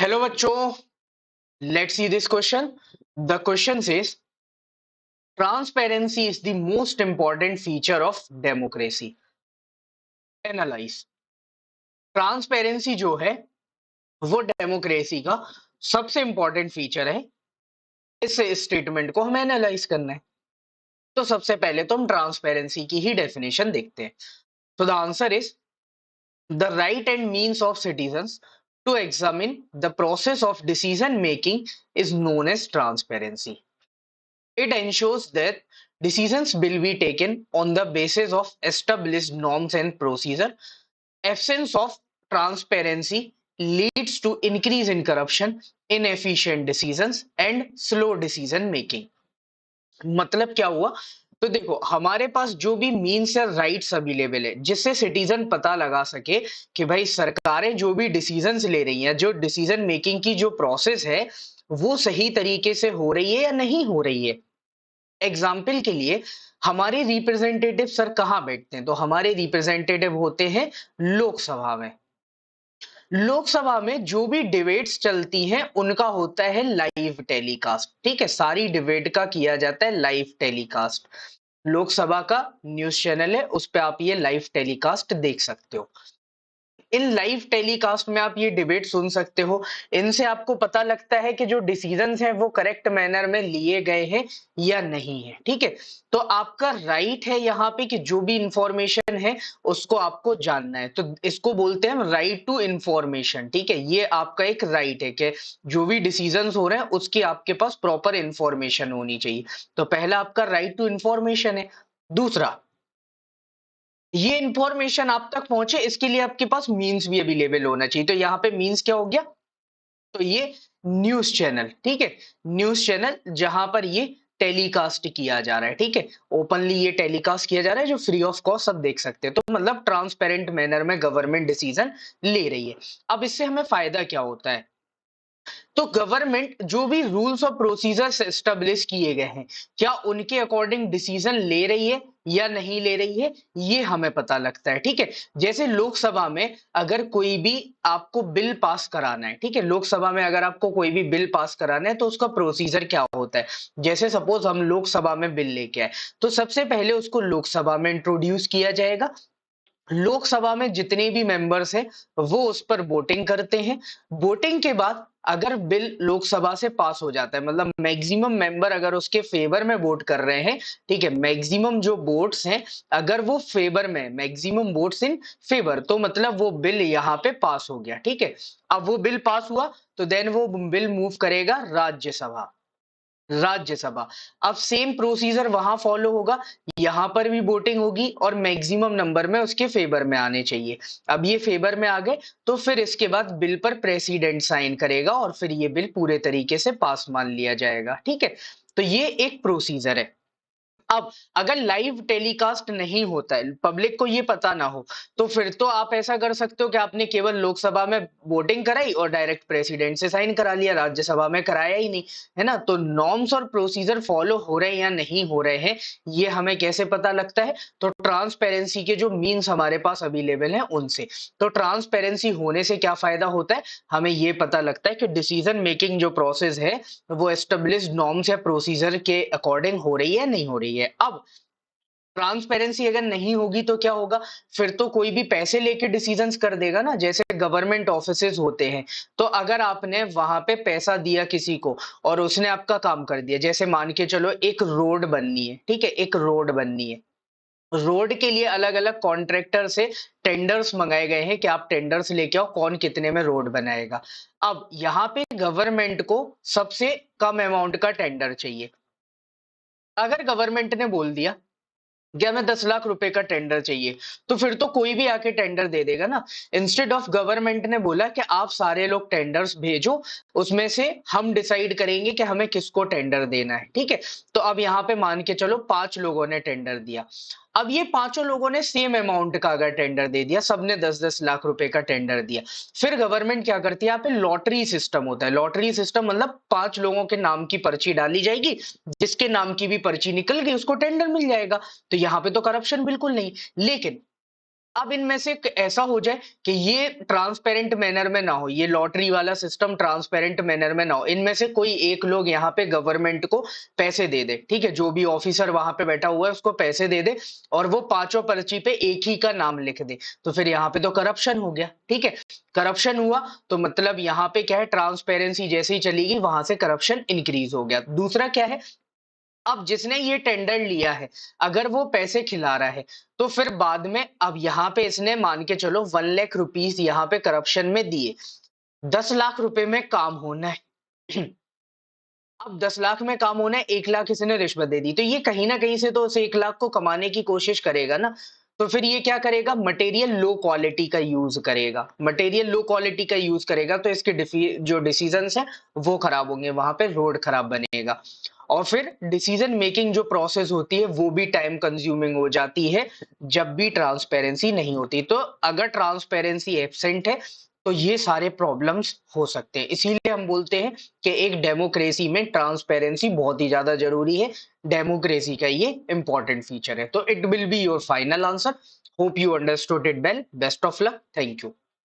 Hello बच्चों, let's see this question. The question says transparency is the most important feature of democracy. Analyze. Transparency जो है वो democracy का सबसे important feature है। इस स्टेटमेंट को हमें एनालाइज करना है। तो सबसे पहले तो हम ट्रांसपेरेंसी की ही डेफिनेशन देखते हैं। तो the answer is the right and means of citizens to examine the process of decision making is known as transparency. It ensures that decisions will be taken on the basis of established norms and procedure. Absence of transparency leads to increase in corruption, inefficient decisions and slow decision making. मतलब क्या हुआ? तो देखो हमारे पास जो भी means या rights available है जिससे सिटीजन पता लगा सके कि भाई सरकारें जो भी डिसीजंस ले रही हैं, जो डिसीजन मेकिंग की जो प्रोसेस है वो सही तरीके से हो रही है या नहीं हो रही है। एग्जाम्पल के लिए हमारे रिप्रेजेंटेटिव सर कहाँ बैठते हैं? तो हमारे रिप्रेजेंटेटिव होते हैं लोकसभा में। लोकसभा में जो भी डिबेट्स चलती हैं उनका होता है लाइव टेलीकास्ट। ठीक है, सारी डिबेट का किया जाता है लाइव टेलीकास्ट। लोकसभा का न्यूज चैनल है, उस पे आप ये लाइव टेलीकास्ट देख सकते हो। इन लाइव टेलीकास्ट में आप ये डिबेट सुन सकते हो। इनसे आपको पता लगता है कि जो डिसीजंस हैं वो करेक्ट मैनर में लिए गए हैं या नहीं है। ठीक है, तो आपका राइट है यहाँ पे कि जो भी इंफॉर्मेशन है उसको आपको जानना है। तो इसको बोलते हैं राइट टू इंफॉर्मेशन। ठीक है, ये आपका एक राइट है कि जो भी डिसीजंस हो रहे हैं उसकी आपके पास प्रॉपर इंफॉर्मेशन होनी चाहिए। तो पहला आपका राइट टू इंफॉर्मेशन है। दूसरा, ये इंफॉर्मेशन आप तक पहुंचे इसके लिए आपके पास मीन्स भी अवेलेबल होना चाहिए। तो यहाँ पे मीन्स क्या हो गया? तो ये न्यूज चैनल। ठीक है, न्यूज चैनल जहां पर ये टेलीकास्ट किया जा रहा है। ठीक है, ओपनली ये टेलीकास्ट किया जा रहा है जो फ्री ऑफ कॉस्ट सब देख सकते हैं। तो मतलब ट्रांसपेरेंट मैनर में गवर्नमेंट डिसीजन ले रही है। अब इससे हमें फायदा क्या होता है? तो गवर्नमेंट जो भी रूल्स और प्रोसीजर्स एस्टेब्लिश किए गए हैं क्या उनके अकॉर्डिंग डिसीजन ले रही है या नहीं ले रही है, ये हमें पता लगता है। ठीक है, जैसे लोकसभा में अगर कोई भी आपको बिल पास कराना है, ठीक है, लोकसभा में अगर आपको कोई भी बिल पास कराना है तो उसका प्रोसीजर क्या होता है? जैसे सपोज हम लोकसभा में बिल लेके आए, तो सबसे पहले उसको लोकसभा में इंट्रोड्यूस किया जाएगा। लोकसभा में जितने भी मेंबर्स हैं वो उस पर वोटिंग करते हैं। वोटिंग के बाद अगर बिल लोकसभा से पास हो जाता है, मतलब मैक्सिमम मेंबर अगर उसके फेवर में वोट कर रहे हैं, ठीक है, मैक्सिमम जो वोट्स हैं अगर वो फेवर में, मैक्सिमम वोट्स इन फेवर, तो मतलब वो बिल यहाँ पे पास हो गया। ठीक है, अब वो बिल पास हुआ तो देन वो बिल मूव करेगा राज्यसभा। राज्यसभा, अब सेम प्रोसीजर वहां फॉलो होगा, यहां पर भी वोटिंग होगी और मैक्सिमम नंबर में उसके फेवर में आने चाहिए। अब ये फेवर में आ गए तो फिर इसके बाद बिल पर प्रेसिडेंट साइन करेगा और फिर ये बिल पूरे तरीके से पास मान लिया जाएगा। ठीक है, तो ये एक प्रोसीजर है। अब अगर लाइव टेलीकास्ट नहीं होता है, पब्लिक को ये पता ना हो, तो फिर तो आप ऐसा कर सकते हो कि आपने केवल लोकसभा में वोटिंग कराई और डायरेक्ट प्रेसिडेंट से साइन करा लिया, राज्यसभा में कराया ही नहीं, है ना? तो नॉर्म्स और प्रोसीजर फॉलो हो रहे हैं या नहीं हो रहे हैं, ये हमें कैसे पता लगता है? तो ट्रांसपेरेंसी के जो मीन्स हमारे पास अवेलेबल हैं उनसे। तो ट्रांसपेरेंसी होने से क्या फायदा होता है? हमें ये पता लगता है कि डिसीजन मेकिंग जो प्रोसेस है वो एस्टेब्लिश्ड नॉर्म्स या प्रोसीजर के अकॉर्डिंग हो रही है नहीं हो रही है। अब ट्रांसपेरेंसी अगर नहीं होगी तो क्या होगा? फिर तो कोई भी पैसे लेके डिसीजंस कर देगा ना, जैसे गवर्नमेंट ऑफिसेज होते हैं। तो अगर आपने वहां पे पैसा दिया किसी को और उसने आपका काम कर दिया, जैसे मान के चलो एक रोड बननी है, ठीक है, एक रोड बननी है। रोड के लिए अलग अलग कॉन्ट्रैक्टर से टेंडर्स मंगाए गए हैं कि आप टेंडर्स लेके आओ कौन कितने में रोड बनाएगा। अब यहाँ पे गवर्नमेंट को सबसे कम अमाउंट का टेंडर चाहिए। अगर गवर्नमेंट ने बोल दिया कि हमें 10 लाख रुपए का टेंडर चाहिए, तो फिर तो कोई भी आके टेंडर दे देगा ना। इंस्टेड ऑफ गवर्नमेंट ने बोला कि आप सारे लोग टेंडर्स भेजो, उसमें से हम डिसाइड करेंगे कि हमें किसको टेंडर देना है। ठीक है, तो अब यहाँ पे मान के चलो 5 लोगों ने टेंडर दिया। अब ये पांचों लोगों ने सेम अमाउंट का अगर टेंडर दे दिया, सबने 10-10 लाख रुपए का टेंडर दिया, फिर गवर्नमेंट क्या करती है? यहाँ पे लॉटरी सिस्टम होता है। लॉटरी सिस्टम मतलब 5 लोगों के नाम की पर्ची डाली जाएगी, जिसके नाम की भी पर्ची निकल गई उसको टेंडर मिल जाएगा। तो यहाँ पे तो करप्शन बिल्कुल नहीं। लेकिन अब इनमें से ऐसा हो जाए कि ये ट्रांसपेरेंट मैनर में ना हो, ये लॉटरी वाला सिस्टम ट्रांसपेरेंट मैनर में ना हो, इनमें से कोई एक लोग यहाँ पे गवर्नमेंट को पैसे दे दे, ठीक है, जो भी ऑफिसर वहां पे बैठा हुआ है उसको पैसे दे दे और वो पांचों पर्ची पे एक ही का नाम लिख दे, तो फिर यहाँ पे तो करप्शन हो गया, ठीक है। करप्शन हुआ तो मतलब यहाँ पे क्या है, ट्रांसपेरेंसी जैसे ही चलेगी वहां से करप्शन इंक्रीज हो गया। दूसरा क्या है, अब जिसने ये टेंडर लिया है, अगर वो पैसे खिला रहा है, तो फिर बाद में अब यहाँ पे इसने मान के चलो 1 लाख रुपीस यहाँ पे करप्शन में दिए, 10 लाख रुपए में काम होना है। अब 10 लाख में काम होना है, 1 लाख इसने रिश्वत दे दी, तो ये कहीं न कहीं से तो उस 1 लाख को कमाने की कोशिश करेगा ना। तो फिर ये क्या करेगा, मटेरियल लो क्वालिटी का यूज़ करेगा। मटेरियल लो क्वालिटी का यूज़ करेगा तो इसके जो डिसीजंस हैं, वो खराब होंगे, वहाँ पे रोड खराब बनेगा। और फिर डिसीजन मेकिंग जो प्रोसेस होती है, वो भी टाइम कंज्यूमिंग हो जाती है, जब भी ट्रांसपेरेंसी नहीं होती। तो अगर ट्रांसपेरेंसी एब्सेंट है, तो ये सारे प्रॉब्लम्स हो सकते हैं। इसीलिए हम बोलते हैं कि एक डेमोक्रेसी में ट्रांसपेरेंसी बहुत ही ज़्यादा ज़रूरी है। डेमोक्रेसी का ये इम्पोर्टेंट फीचर है। तो it will be your final answer. Hope you understood it well. Best of luck. Thank you.